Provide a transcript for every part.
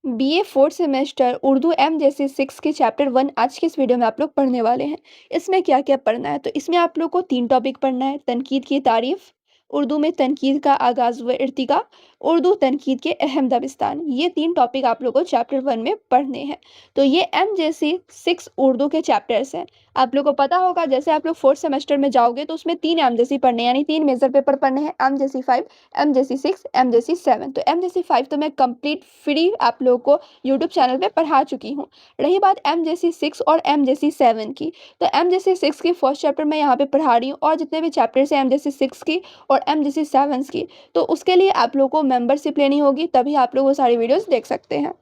BA fourth semester Urdu M जैसे 6 के chapter 1 आज के इस वीडियो में आप लोग पढ़ने वाले हैं। इसमें क्या क्या पढ़ना है, तो इसमें आप लोग को 3 टॉपिक पढ़ना है। तनकीद की तारीफ, उर्दू में तनकीद का आगाज़ व इर्तिका, उर्दू तनकीद के अहम दबिस्तान। ये 3 टॉपिक आप लोग को चैप्टर 1 में पढ़ने हैं। तो ये एम जैसी 6 उर्दू के चैप्टर्स हैं। आप लोग को पता होगा, जैसे आप लोग फोर्थ सेमेस्टर में जाओगे तो उसमें 3 एम जैसी पढ़ने हैं, यानी 3 मेजर पेपर पढ़ने हैं। एम जैसी 5, एम जैसी 6, एम जैसी 7। तो एम जैसी 5 तो मैं कंप्लीट फ्री आप लोगों को यूट्यूब चैनल पे पढ़ा चुकी हूँ। रही बात एम जैसी 6 और एम जैसी 7 की, तो एम जैसी 6 की फर्स्ट चैप्टर मैं यहाँ पे पढ़ा रही हूँ, और जितने भी चैप्टर्स हैं एम जैसी 6 की और एम जैसी 7 की, तो उसके लिए आप लोगों को मेंबरशिप लेनी होगी, तभी आप लोग वो सारी वीडियोस देख सकते हैं।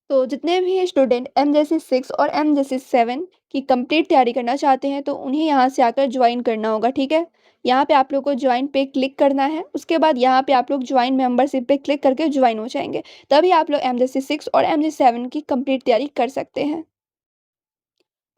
तो जितने भी स्टूडेंट एम जैसी 6 और एम जैसी 7 की कंप्लीट तैयारी करना चाहते हैं, तो उन्हें यहाँ से आकर ज्वाइन करना होगा, ठीक है। यहाँ पे आप लोग को ज्वाइन पे क्लिक करना है। उसके बाद यहाँ पे आप लोग ज्वाइन मेंबरशिप पे क्लिक करके ज्वाइन हो जाएंगे, तभी आप लोग एम जैसी 6 और एम जैसी 7 की कंप्लीट तैयारी कर सकते हैं।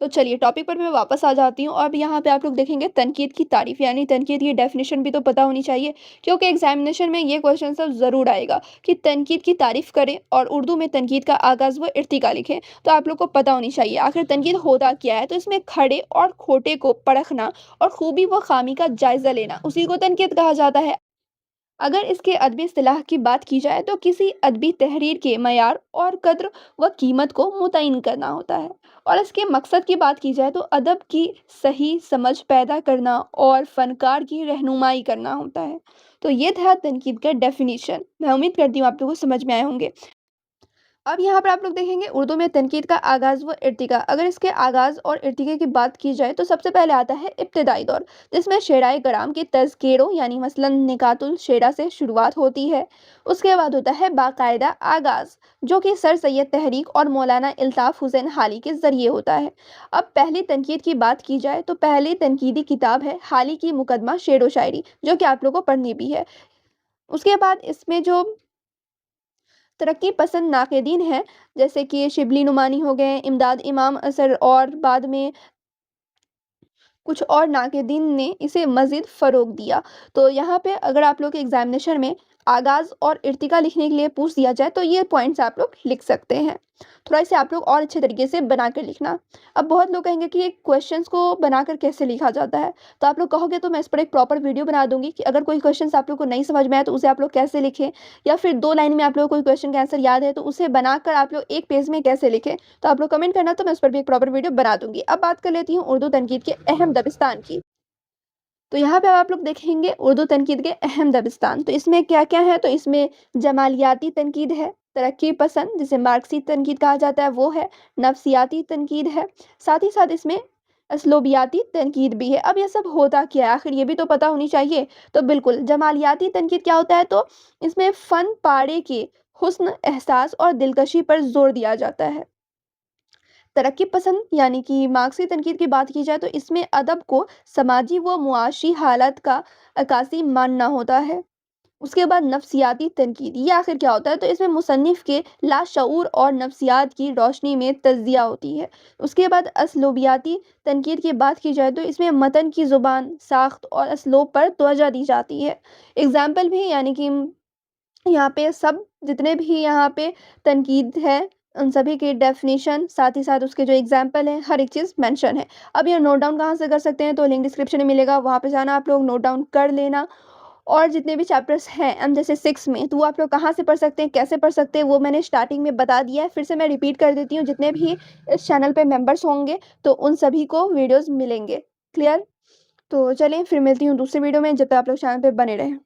तो चलिए टॉपिक पर मैं वापस आ जाती हूँ। अब यहाँ पे आप लोग देखेंगे तनकीद की तारीफ, यानी तनकीद की डेफिनेशन भी तो पता होनी चाहिए, क्योंकि एग्जामिनेशन में ये क्वेश्चन सब ज़रूर आएगा कि तनकीद की तारीफ करें और उर्दू में तनकीद का आगाज़ व इर्तिका लिखें। तो आप लोग को पता होनी चाहिए आखिर तनकीद होता क्या है। तो इसमें खड़े और खोटे को परखना और खूबी व खामी का जायज़ा लेना, उसी को तनकीद कहा जाता है। अगर इसके अदबी इस्तिलाह की बात की जाए, तो किसी अदबी तहरीर के मयार और कद्र व कीमत को मुतय्यन करना होता है। और इसके मकसद की बात की जाए, तो अदब की सही समझ पैदा करना और फ़नकार की रहनुमाई करना होता है। तो ये था तनकीद का डेफिनेशन। मैं उम्मीद करती हूँ आप लोगों को समझ में आए होंगे। अब यहाँ पर आप लोग देखेंगे उर्दू में तनकीद का आगाज़ व इर्तिका। अगर इसके आगाज़ और इर्तिके की बात की जाए, तो सबसे पहले आता है इब्तिदाई दौर, जिसमें शेराए कराम के तज़किरों यानी मसलन निकातुल शेरा से शुरुआत होती है। उसके बाद होता है बाकायदा आगाज़, जो कि सर सैयद तहरीक और मौलाना इल्ताफ़ हुसैन हाली के ज़रिए होता है। अब पहली तनकीद की बात की जाए, तो पहली तनकीदी किताब है हाली की मुकदमा शेर व शायरी, जो कि आप लोग को पढ़नी भी है। उसके बाद इसमें जो तरक्की पसंद नाक़िदीन हैं, जैसे कि शिबली नुमानी हो गए, इमदाद इमाम असर, और बाद में कुछ और नाक़िदीन ने इसे मज़ीद फ़रोग़ दिया। तो यहाँ पे अगर आप लोग के एग्ज़ामिनेशन में आगाज़ और इर्तिका लिखने के लिए पूछ दिया जाए, तो ये पॉइंट्स आप लोग लिख सकते हैं। थोड़ा इसे आप लोग और अच्छे तरीके से बना कर लिखना। अब बहुत लोग कहेंगे कि ये क्वेश्चंस को बनाकर कैसे लिखा जाता है? तो आप लोग कहोगे तो मैं इस पर एक प्रॉपर वीडियो बना दूँगी कि अगर कोई क्वेश्चंस आप लोग को नहीं समझ में आए, तो उसे आप लोग कैसे लिखें? या फिर 2 लाइन में आप लोगों को कोई क्वेश्चन का आंसर याद है, तो उसे बनाकर आप लोग 1 पेज में कैसे लिखें? तो आप लोग कमेंट करना, तो मैं उस पर भी एक प्रॉपर वीडियो बना दूँगी। अब बात कर लेती हूँ उर्दू तनकीद के अहम दबिस्तान की। तो यहाँ पे अब आप लोग देखेंगे उर्दू तनकीद के अहम दबिस्तान। तो इसमें क्या-क्या है, तो इसमें जमालियाती तनकीद है, तरक्की पसंद जिसे मार्क्सी तनकीद कहा जाता है वो है, नफ्सियाती तनकीद है, साथ ही साथ इसमें असलोबियाती तनकीद भी है। अब ये सब होता क्या है, आखिर ये भी तो पता होनी चाहिए। तो बिल्कुल, जमालियाती तनकीद क्या होता है, तो इसमें फ़न पारे के हुस्न, एहसास और दिलकशी पर ज़ोर दिया जाता है। तरक्की पसंद यानी कि मार्क्सी तनकीद की बात की जाए, तो इसमें अदब को समाजी व मुआशी हालत का अक्कासी मानना होता है। उसके बाद नफ्सियाती तनकीद, ये आखिर क्या होता है, तो इसमें मुसन्निफ़ के लाशऊर और नफ्सियात की रोशनी में तज़्ज़िया होती है। उसके बाद असलूबियाती तनकीद की बात की जाए, तो इसमें मतन की ज़ुबान, साख्त और असलूब पर तवज्जो दी जाती है। एग्ज़ाम्पल भी, यानी कि यहाँ पे सब जितने भी यहाँ पे तनकीद है, उन सभी की डेफ़िनिशन, साथ ही साथ उसके जो एग्ज़ाम्पल हैं, हर एक चीज़ मेंशन है। अब ये नोट डाउन कहाँ से कर सकते हैं, तो लिंक डिस्क्रिप्शन में मिलेगा, वहाँ पे जाना, आप लोग नोट डाउन कर लेना। और जितने भी चैप्टर्स हैं एम जैसे 6 में, तो वो आप लोग कहाँ से पढ़ सकते हैं, कैसे पढ़ सकते हैं, वो मैंने स्टार्टिंग में बता दिया है। फिर से मैं रिपीट कर देती हूँ, जितने भी इस चैनल पे मेंबर्स होंगे, तो उन सभी को वीडियोज़ मिलेंगे। क्लियर? तो चलिए फिर मिलती हूँ दूसरे वीडियो में, जब तक आप लोग चैनल पे बने रहें।